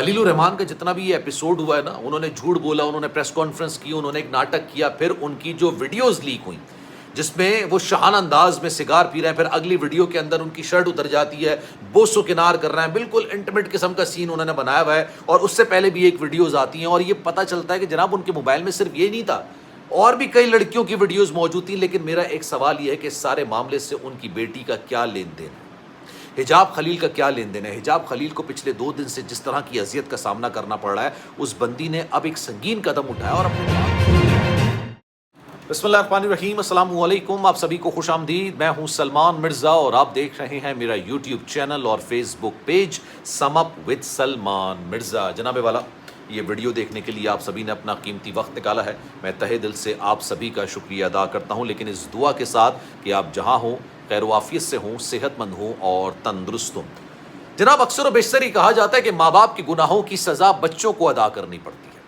خلیل الرحمان کا جتنا بھی یہ ایپیسوڈ ہوا ہے نا، انہوں نے جھوٹ بولا، انہوں نے پریس کانفرنس کی، انہوں نے ایک ناٹک کیا، پھر ان کی جو ویڈیوز لیک ہوئیں جس میں وہ شہانہ انداز میں سگار پی رہے ہیں، پھر اگلی ویڈیو کے اندر ان کی شرٹ اتر جاتی ہے، بوس و کنار کر رہے ہیں، بالکل انٹیمیٹ قسم کا سین انہوں نے بنایا ہوا ہے، اور اس سے پہلے بھی ایک ویڈیوز آتی ہیں اور یہ پتہ چلتا ہے کہ جناب ان کے موبائل میں صرف یہ نہیں تھا، اور بھی کئی لڑکیوں کی ویڈیوز موجود تھیں. لیکن میرا ایک سوال یہ ہے کہ اس سارے معاملے سے ان کی بیٹی کا کیا لین دین ہے؟ حجاب خلیل کا کیا لین دین ہے؟ حجاب خلیل کو پچھلے 2 دن سے جس طرح کی اذیت کا سامنا کرنا پڑ رہا ہے، اس بندی نے اب ایک سنگین قدم اٹھایا اور اپنے بسم اللہ الرحمن الرحیم. السلام علیکم، آپ سبھی کو خوش آمدید. میں ہوں سلمان مرزا اور آپ دیکھ رہے ہیں میرا یوٹیوب چینل اور Facebook page sum up with Salman Mirza. جناب والا، یہ ویڈیو دیکھنے کے لیے آپ سبھی نے اپنا قیمتی وقت نکالا ہے. میں تہہ دل سے آپ سبھی کا شکریہ ادا کرتا ہوں، لیکن اس دعا کے ساتھ کہ آپ جہاں ہوں خیر و عافیت سے ہوں، صحت مند ہوں اور تندرست ہوں. جناب اکثر و بیشتر ہی کہا جاتا ہے کہ ماں باپ کی گناہوں کی سزا بچوں کو ادا کرنی پڑتی ہے.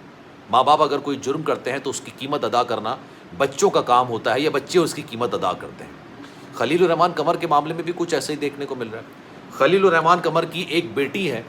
ماں باپ اگر کوئی جرم کرتے ہیں تو اس کی قیمت ادا کرنا بچوں کا کام ہوتا ہے، یا بچے اس کی قیمت ادا کرتے ہیں. خلیل الرحمان قمر کے معاملے میں بھی کچھ ایسے ہی دیکھنے کو مل رہا ہے. خلیل الرحمان قمر کی ایک بیٹی ہے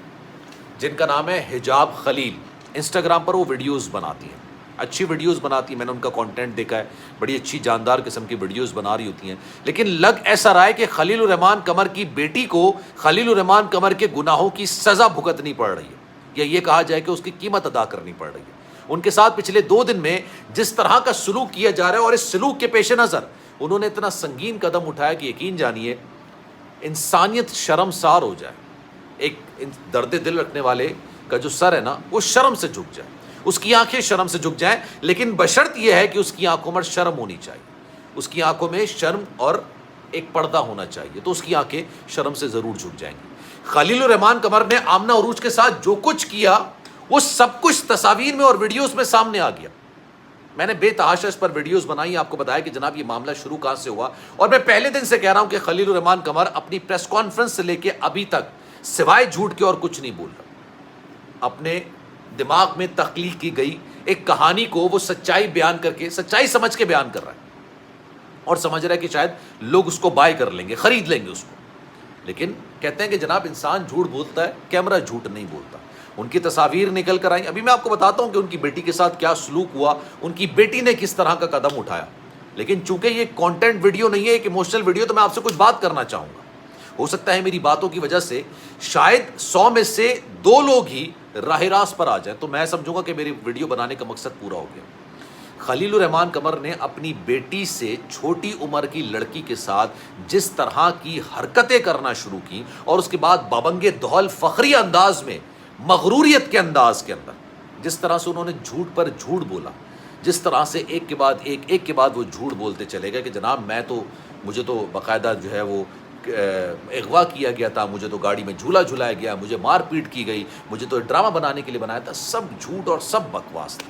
جن کا نام ہے حجاب خلیل. انسٹاگرام پر وہ ویڈیوز بناتی ہیں، اچھی ویڈیوز بناتی ہیں، میں نے ان کا کانٹینٹ دیکھا ہے، بڑی اچھی جاندار قسم کی ویڈیوز بنا رہی ہوتی ہیں. لیکن لگ ایسا رہا ہے کہ خلیل الرحمان قمر کی بیٹی کو خلیل الرحمان قمر کے گناہوں کی سزا بھگتنی پڑ رہی ہے، یا یہ کہا جائے کہ اس کی قیمت ادا کرنی پڑ رہی ہے. ان کے ساتھ پچھلے 2 دن میں جس طرح کا سلوک کیا جا رہا ہے، اور اس سلوک کے پیش نظر انہوں نے اتنا سنگین قدم اٹھایا کہ یقین جانیے انسانیت شرمسار ہو جائے. ایک درد دل رکھنے والے کا جو سر ہے نا، وہ شرم سے جھک جائے، اس کی آنکھیں شرم سے جھک جائیں. لیکن بشرط یہ ہے کہ اس کی آنکھوں میں شرم ہونی چاہیے، اس کی آنکھوں میں شرم اور ایک پردہ ہونا چاہیے، تو اس کی آنکھیں شرم سے ضرور جھک جائیں گی. خلیل الرحمان قمر نے آمنہ عروج کے ساتھ جو کچھ کیا وہ سب کچھ تصاویر میں اور ویڈیوز میں سامنے آ گیا. میں نے بے تحاشا اس پر ویڈیوز بنائی، آپ کو بتایا کہ جناب یہ معاملہ شروع کہاں سے ہوا. اور میں پہلے دن سے کہہ رہا ہوں کہ خلیل الرحمان قمر اپنی پریس کانفرنس سے لے کے ابھی تک سوائے جھوٹ کے اور کچھ نہیں بول رہا. اپنے دماغ میں تخلیق کی گئی ایک کہانی کو وہ سچائی بیان کر کے، سچائی سمجھ کے بیان کر رہا ہے، اور سمجھ رہا ہے کہ شاید لوگ اس کو بائی کر لیں گے، خرید لیں گے اس کو. لیکن کہتے ہیں کہ جناب انسان جھوٹ بولتا ہے، کیمرہ جھوٹ نہیں بولتا. ان کی تصاویر نکل کر آئیں. ابھی میں آپ کو بتاتا ہوں کہ ان کی بیٹی کے ساتھ کیا سلوک ہوا، ان کی بیٹی نے کس طرح کا قدم اٹھایا. لیکن چونکہ یہ کانٹینٹ ویڈیو نہیں ہے، ایک ایموشنل ویڈیو، تو میں آپ سے کچھ بات کرنا چاہوں گا. ہو سکتا ہے میری باتوں کی وجہ سے شاید 100 میں سے 2 لوگ ہی راہ راست پر آ جائیں، تو میں سمجھوں گا کہ میری ویڈیو بنانے کا مقصد پورا ہو گیا. خلیل الرحمان قمر نے اپنی بیٹی سے چھوٹی عمر کی لڑکی کے ساتھ جس طرح کی حرکتیں کرنا شروع کی، اور اس کے بعد بابنگ دہل فخری انداز میں، مغروریت کے انداز کے اندر، جس طرح سے انہوں نے جھوٹ پر جھوٹ بولا، جس طرح سے ایک کے بعد ایک کے بعد وہ جھوٹ بولتے چلے گئے کہ جناب مجھے تو باقاعدہ جو ہے وہ اغوا کیا گیا تھا، مجھے تو گاڑی میں جھولا جھلایا گیا، مجھے مار پیٹ کی گئی، مجھے تو ڈرامہ بنانے کے لیے بنایا تھا. سب جھوٹ اور سب بکواس تھا.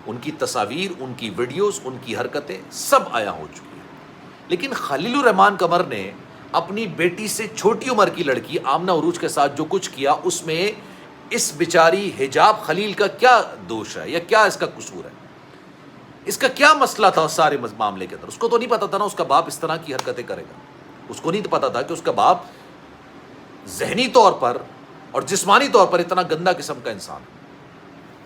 ان کی تصاویر، ان کی ویڈیوز، ان کی حرکتیں سب عیاں ہو چکی ہیں. لیکن خلیل الرحمان قمر نے اپنی بیٹی سے چھوٹی عمر کی لڑکی آمنہ عروج کے ساتھ جو کچھ کیا، اس میں اس بیچاری حجاب خلیل کا کیا دوش ہے، یا کیا اس کا قصور ہے؟ اس کا کیا مسئلہ تھا سارے معاملے کے اندر؟ اس کو تو نہیں پتا تھا نا اس کا باپ اس طرح کی حرکتیں کرے گا. اس کو نہیں پتا تھا کہ اس کا باپ ذہنی طور پر اور جسمانی طور پر اتنا گندا قسم کا انسان ہے.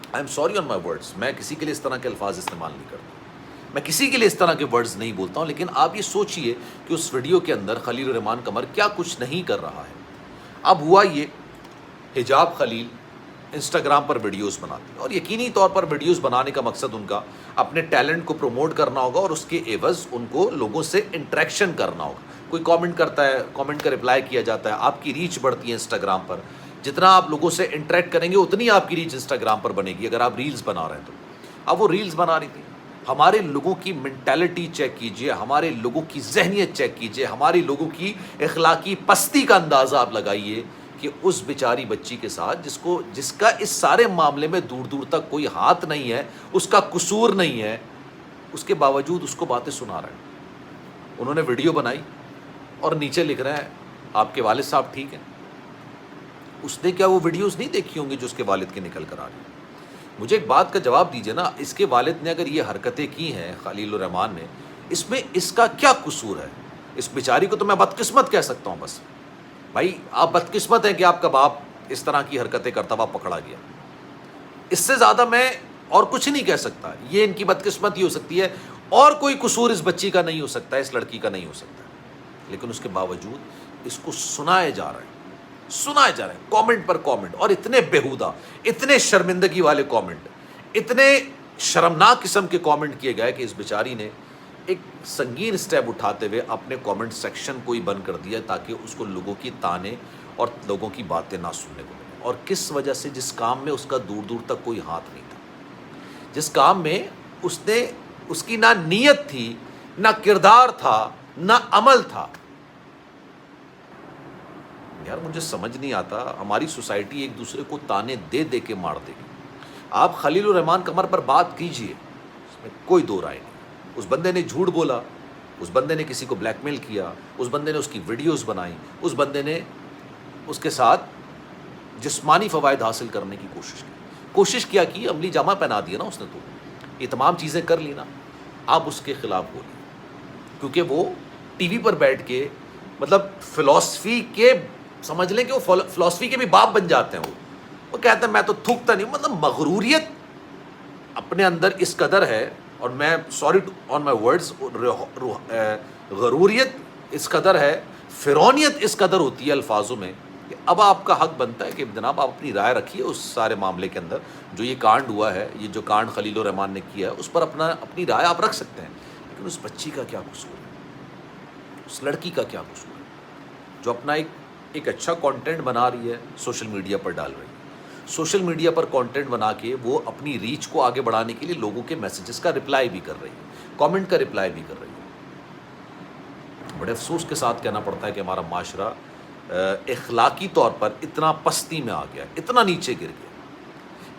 I am sorry on my words. میں کسی کے لیے اس طرح کے الفاظ استعمال نہیں کرتا، میں کسی کے لیے اس طرح کے ورڈز نہیں بولتا ہوں. لیکن آپ یہ سوچئے کہ اس ویڈیو کے اندر خلیل الرحمان قمر کیا کچھ نہیں کر رہا ہے. اب ہوا یہ، حجاب خلیل انسٹاگرام پر ویڈیوز بناتے ہیں، اور یقینی طور پر ویڈیوز بنانے کا مقصد ان کا اپنے ٹیلنٹ کو پروموٹ کرنا ہوگا، اور اس کے عوض ان کو لوگوں سے انٹریکشن کرنا ہوگا. کوئی کامنٹ کرتا ہے، کامنٹ کا رپلائی کیا جاتا ہے، آپ کی ریچ بڑھتی ہے انسٹاگرام پر. جتنا آپ لوگوں سے انٹریکٹ کریں گے اتنی آپ کی ریچ انسٹاگرام پر بنے گی، اگر آپ ریلز بنا رہے ہیں تو. اب وہ ریلز بنا رہی تھی. ہمارے لوگوں کی مینٹیلٹی چیک کیجئے، ہمارے لوگوں کی ذہنیت چیک کیجئے، ہمارے لوگوں کی اخلاقی پستی کا اندازہ آپ لگائیے کہ اس بیچاری بچی کے ساتھ جس کا اس سارے معاملے میں دور دور تک کوئی ہاتھ نہیں ہے، اس کا قصور نہیں ہے، اس کے باوجود اس کو باتیں سنا رہے ہیں. انہوں نے ویڈیو بنائی اور نیچے لکھ رہے ہیں آپ کے والد صاحب ٹھیک ہیں. اس نے کیا وہ ویڈیوز نہیں دیکھی ہوں گی جو اس کے والد کے نکل کر آ رہی ہیں؟ مجھے ایک بات کا جواب دیجئے نا، اس کے والد نے اگر یہ حرکتیں کی ہیں خلیل الرحمان نے، اس میں اس کا کیا قصور ہے؟ اس بیچاری کو تو میں بدقسمت کہہ سکتا ہوں. بس بھائی آپ بدقسمت ہیں کہ آپ کا باپ اس طرح کی حرکتیں کرتا ہوا پکڑا گیا. اس سے زیادہ میں اور کچھ نہیں کہہ سکتا. یہ ان کی بدقسمتی ہو سکتی ہے, اور کوئی قصور اس بچی کا نہیں ہو سکتا, اس لڑکی کا نہیں ہو سکتا, لیکن اس کے باوجود اس کو سنائے جا رہے ہیں کامنٹ پر کامنٹ, اور اتنے بیہودہ, اتنے شرمندگی والے کامنٹ, اتنے شرمناک قسم کے کامنٹ کیے گئے کہ اس بیچاری نے ایک سنگین سٹیپ اٹھاتے ہوئے اپنے کامنٹ سیکشن کو ہی بند کر دیا تاکہ اس کو لوگوں کی تانے اور لوگوں کی باتیں نہ سننے کو ملیں. اور کس وجہ سے؟ جس کام میں اس کا دور دور تک کوئی ہاتھ نہیں تھا, جس کام میں اس کی نہ نیت تھی, نہ کردار تھا, نہ عمل تھا. یار مجھے سمجھ نہیں آتا, ہماری سوسائٹی ایک دوسرے کو تانے دے دے کے مار دے گی. آپ خلیل الرحمان قمر پر بات کیجئے, اس میں کوئی دو رائے نہیں. اس بندے نے جھوٹ بولا, اس بندے نے کسی کو بلیک میل کیا, اس بندے نے اس کی ویڈیوز بنائی, اس بندے نے اس کے ساتھ جسمانی فوائد حاصل کرنے کی کوشش کیا کی, عملی جامہ پہنا دیا نا اس نے, تو یہ تمام چیزیں کر لی نا. آپ اس کے خلاف بولیے, کیونکہ وہ ٹی وی پر بیٹھ کے مطلب فلسفی کے, سمجھ لیں کہ وہ فلسفی کے بھی باپ بن جاتے ہیں. وہ کہتے ہیں میں تو تھوکتا نہیں. مطلب مغروریت اپنے اندر اس قدر ہے, اور میں سوری آن مائی ورڈز, غروریت اس قدر ہے, فرعونیت اس قدر ہوتی ہے الفاظوں میں, کہ اب آپ کا حق بنتا ہے کہ جناب آپ اپنی رائے رکھیے اس سارے معاملے کے اندر. جو یہ کانڈ ہوا ہے, یہ جو کانڈ خلیل الرحمان نے کیا ہے, اس پر اپنی رائے آپ رکھ سکتے ہیں, لیکن اس بچی کا کیا قصور ہے, اس لڑکی کا کیا قصور ہے جو اپنا ایک اچھا کانٹینٹ بنا رہی ہے, سوشل میڈیا پر ڈال رہی ہے. سوشل میڈیا پر کانٹینٹ بنا کے وہ اپنی ریچ کو آگے بڑھانے کے لیے لوگوں کے میسیجز کا رپلائی بھی کر رہی ہے, کامنٹ کا رپلائی بھی کر رہی ہے. بڑے افسوس کے ساتھ کہنا پڑتا ہے کہ ہمارا معاشرہ اخلاقی طور پر اتنا پستی میں آ گیا, اتنا نیچے گر گیا,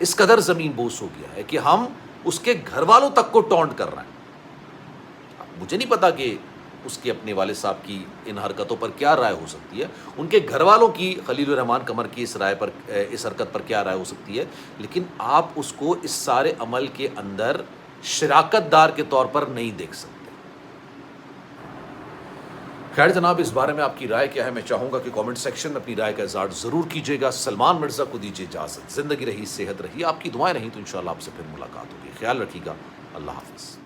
اس قدر زمین بوس ہو گیا ہے کہ ہم اس کے گھر والوں تک کو ٹونٹ کر رہے ہیں. مجھے نہیں پتا کہ اس کے اپنے والد صاحب کی ان حرکتوں پر کیا رائے ہو سکتی ہے, ان کے گھر والوں کی خلیل الرحمان قمر کی اس حرکت پر کیا رائے ہو سکتی ہے, لیکن آپ اس کو اس سارے عمل کے اندر شراکت دار کے طور پر نہیں دیکھ سکتے. خیر جناب, اس بارے میں آپ کی رائے کیا ہے؟ میں چاہوں گا کہ کامنٹ سیکشن میں اپنی رائے کا اظہار ضرور کیجیے گا. سلمان مرزا کو دیجیے اجازت. زندگی رہی, صحت رہی, آپ کی دعائیں رہیں تو انشاءاللہ آپ سے پھر ملاقات ہوگی. خیال رکھیے گا. اللہ حافظ.